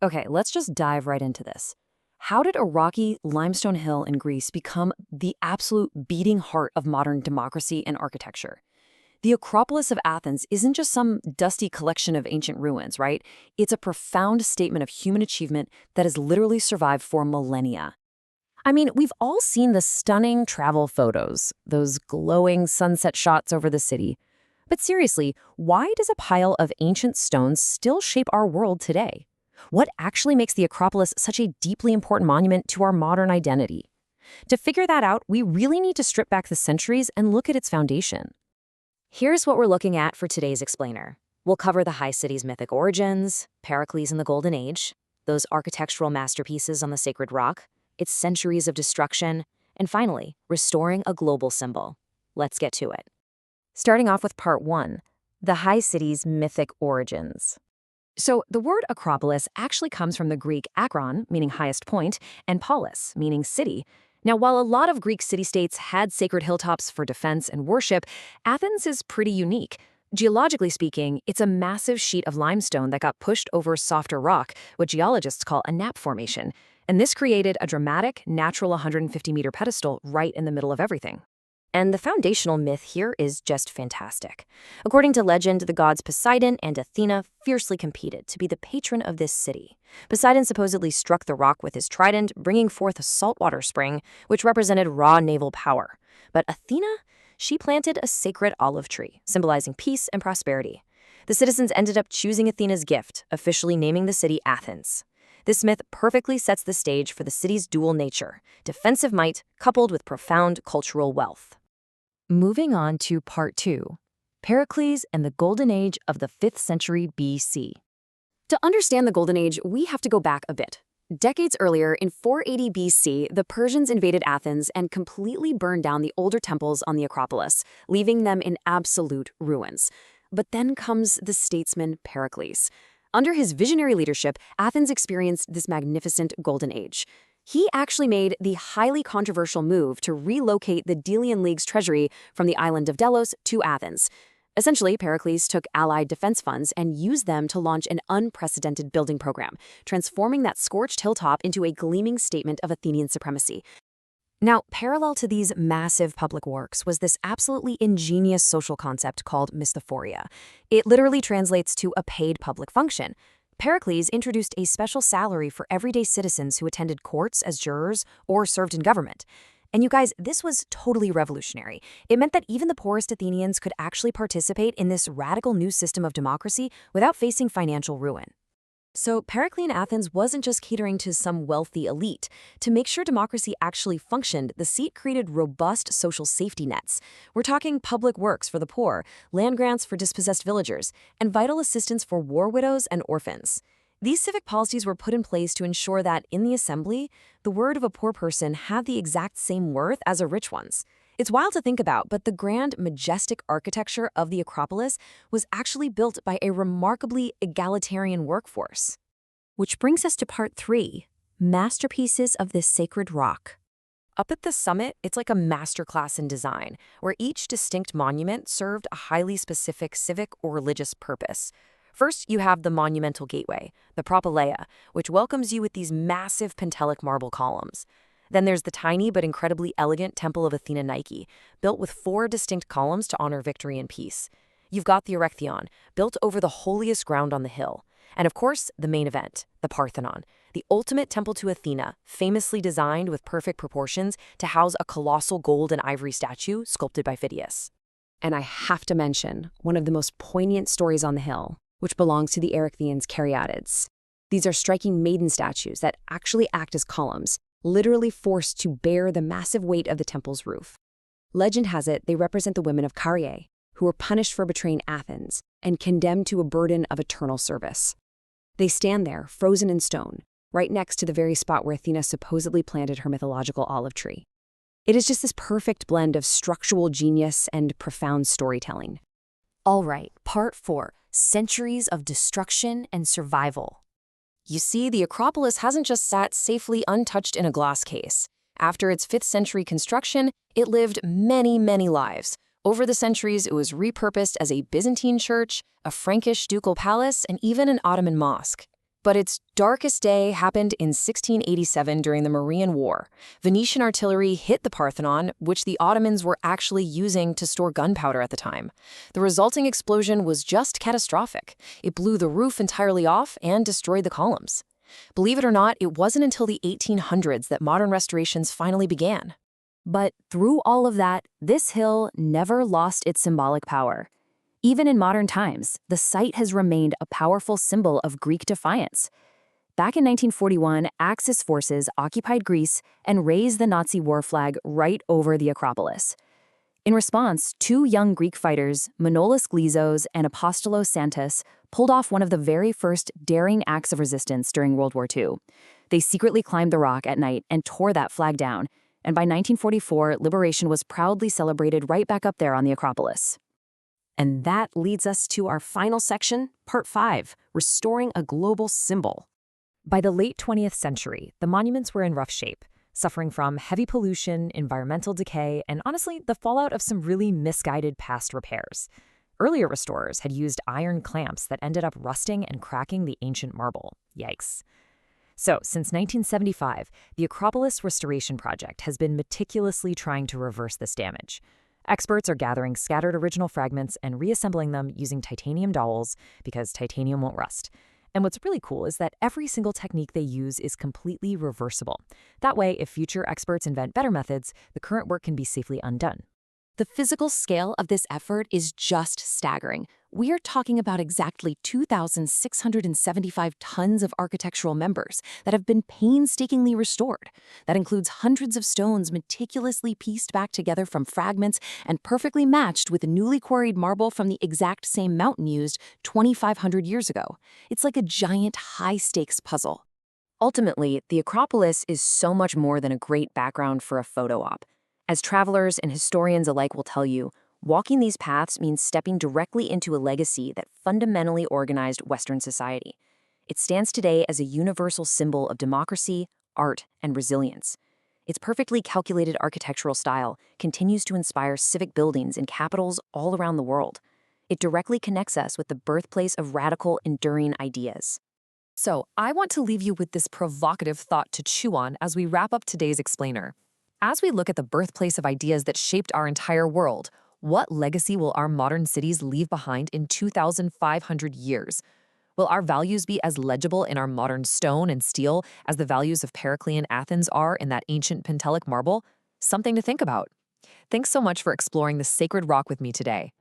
Okay, let's just dive right into this. How did a rocky limestone hill in Greece become the absolute beating heart of modern democracy and architecture? The Acropolis of Athens isn't just some dusty collection of ancient ruins, right? It's a profound statement of human achievement that has literally survived for millennia. I mean, we've all seen the stunning travel photos, those glowing sunset shots over the city. But seriously, why does a pile of ancient stones still shape our world today? What actually makes the Acropolis such a deeply important monument to our modern identity? To figure that out, we really need to strip back the centuries and look at its foundation. Here's what we're looking at for today's explainer. We'll cover the high city's mythic origins, Pericles in the Golden Age, those architectural masterpieces on the sacred rock, its centuries of destruction, and finally, restoring a global symbol. Let's get to it. Starting off with part one, the high city's mythic origins. So the word Acropolis actually comes from the Greek akron, meaning highest point, and polis, meaning city. Now, while a lot of Greek city-states had sacred hilltops for defense and worship, Athens is pretty unique. Geologically speaking, it's a massive sheet of limestone that got pushed over softer rock, what geologists call a nappe formation. And this created a dramatic, natural 150-meter pedestal right in the middle of everything. And the foundational myth here is just fantastic. According to legend, the gods Poseidon and Athena fiercely competed to be the patron of this city. Poseidon supposedly struck the rock with his trident, bringing forth a saltwater spring, which represented raw naval power. But Athena, she planted a sacred olive tree, symbolizing peace and prosperity. The citizens ended up choosing Athena's gift, officially naming the city Athens. This myth perfectly sets the stage for the city's dual nature, defensive might coupled with profound cultural wealth. Moving on to part two, Pericles and the Golden Age of the 5th century BC. To understand the Golden Age, we have to go back a bit. Decades earlier, in 480 BC, the Persians invaded Athens and completely burned down the older temples on the Acropolis, leaving them in absolute ruins. But then comes the statesman Pericles. Under his visionary leadership, Athens experienced this magnificent Golden Age. He actually made the highly controversial move to relocate the Delian League's treasury from the island of Delos to Athens. Essentially, Pericles took allied defense funds and used them to launch an unprecedented building program, transforming that scorched hilltop into a gleaming statement of Athenian supremacy. Now, parallel to these massive public works was this absolutely ingenious social concept called misthophorия. It literally translates to a paid public function. Pericles introduced a special salary for everyday citizens who attended courts as jurors or served in government. And you guys, this was totally revolutionary. It meant that even the poorest Athenians could actually participate in this radical new system of democracy without facing financial ruin. So Periclean Athens wasn't just catering to some wealthy elite. To make sure democracy actually functioned, the seat created robust social safety nets. We're talking public works for the poor, land grants for dispossessed villagers, and vital assistance for war widows and orphans. These civic policies were put in place to ensure that, in the assembly, the word of a poor person had the exact same worth as a rich one's. It's wild to think about, but the grand, majestic architecture of the Acropolis was actually built by a remarkably egalitarian workforce. Which brings us to part three, masterpieces of this sacred rock. Up at the summit, it's like a masterclass in design, where each distinct monument served a highly specific civic or religious purpose. First, you have the monumental gateway, the propylaea, which welcomes you with these massive Pentelic marble columns. Then there's the tiny but incredibly elegant Temple of Athena Nike, built with 4 distinct columns to honor victory and peace. You've got the Erechtheion, built over the holiest ground on the hill. And of course, the main event, the Parthenon, the ultimate temple to Athena, famously designed with perfect proportions to house a colossal gold and ivory statue sculpted by Phidias. And I have to mention one of the most poignant stories on the hill, which belongs to the Erechtheians Caryatids. These are striking maiden statues that actually act as columns, literally forced to bear the massive weight of the temple's roof. Legend has it they represent the women of Caria, who were punished for betraying Athens and condemned to a burden of eternal service. They stand there, frozen in stone, right next to the very spot where Athena supposedly planted her mythological olive tree. It is just this perfect blend of structural genius and profound storytelling. All right, part 4, centuries of destruction and survival. You see, the Acropolis hasn't just sat safely untouched in a glass case. After its 5th century construction, it lived many, many lives. Over the centuries, it was repurposed as a Byzantine church, a Frankish ducal palace, and even an Ottoman mosque. But its darkest day happened in 1687 during the Marian War. Venetian artillery hit the Parthenon, which the Ottomans were actually using to store gunpowder at the time. The resulting explosion was just catastrophic. It blew the roof entirely off and destroyed the columns. Believe it or not, it wasn't until the 1800s that modern restorations finally began. But through all of that, this hill never lost its symbolic power. Even in modern times, the site has remained a powerful symbol of Greek defiance. Back in 1941, Axis forces occupied Greece and raised the Nazi war flag right over the Acropolis. In response, two young Greek fighters, Manolis Glizos and Apostolos Santos, pulled off one of the very first daring acts of resistance during World War II. They secretly climbed the rock at night and tore that flag down, and by 1944, liberation was proudly celebrated right back up there on the Acropolis. And that leads us to our final section, Part 5, Restoring a Global Symbol. By the late 20th century, the monuments were in rough shape, suffering from heavy pollution, environmental decay, and honestly, the fallout of some really misguided past repairs. Earlier restorers had used iron clamps that ended up rusting and cracking the ancient marble. Yikes. So, since 1975, the Acropolis Restoration Project has been meticulously trying to reverse this damage. Experts are gathering scattered original fragments and reassembling them using titanium dowels because titanium won't rust. And what's really cool is that every single technique they use is completely reversible. That way, if future experts invent better methods, the current work can be safely undone. The physical scale of this effort is just staggering. We are talking about exactly 2,675 tons of architectural members that have been painstakingly restored. That includes hundreds of stones meticulously pieced back together from fragments and perfectly matched with newly quarried marble from the exact same mountain used 2,500 years ago. It's like a giant high-stakes puzzle. Ultimately, the Acropolis is so much more than a great background for a photo op. As travelers and historians alike will tell you, walking these paths means stepping directly into a legacy that fundamentally organized Western society. It stands today as a universal symbol of democracy, art, and resilience. Its perfectly calculated architectural style continues to inspire civic buildings in capitals all around the world. It directly connects us with the birthplace of radical, enduring ideas. So, I want to leave you with this provocative thought to chew on as we wrap up today's explainer. As we look at the birthplace of ideas that shaped our entire world, what legacy will our modern cities leave behind in 2,500 years? Will our values be as legible in our modern stone and steel as the values of Periclean Athens are in that ancient Pentelic marble? Something to think about. Thanks so much for exploring the sacred rock with me today.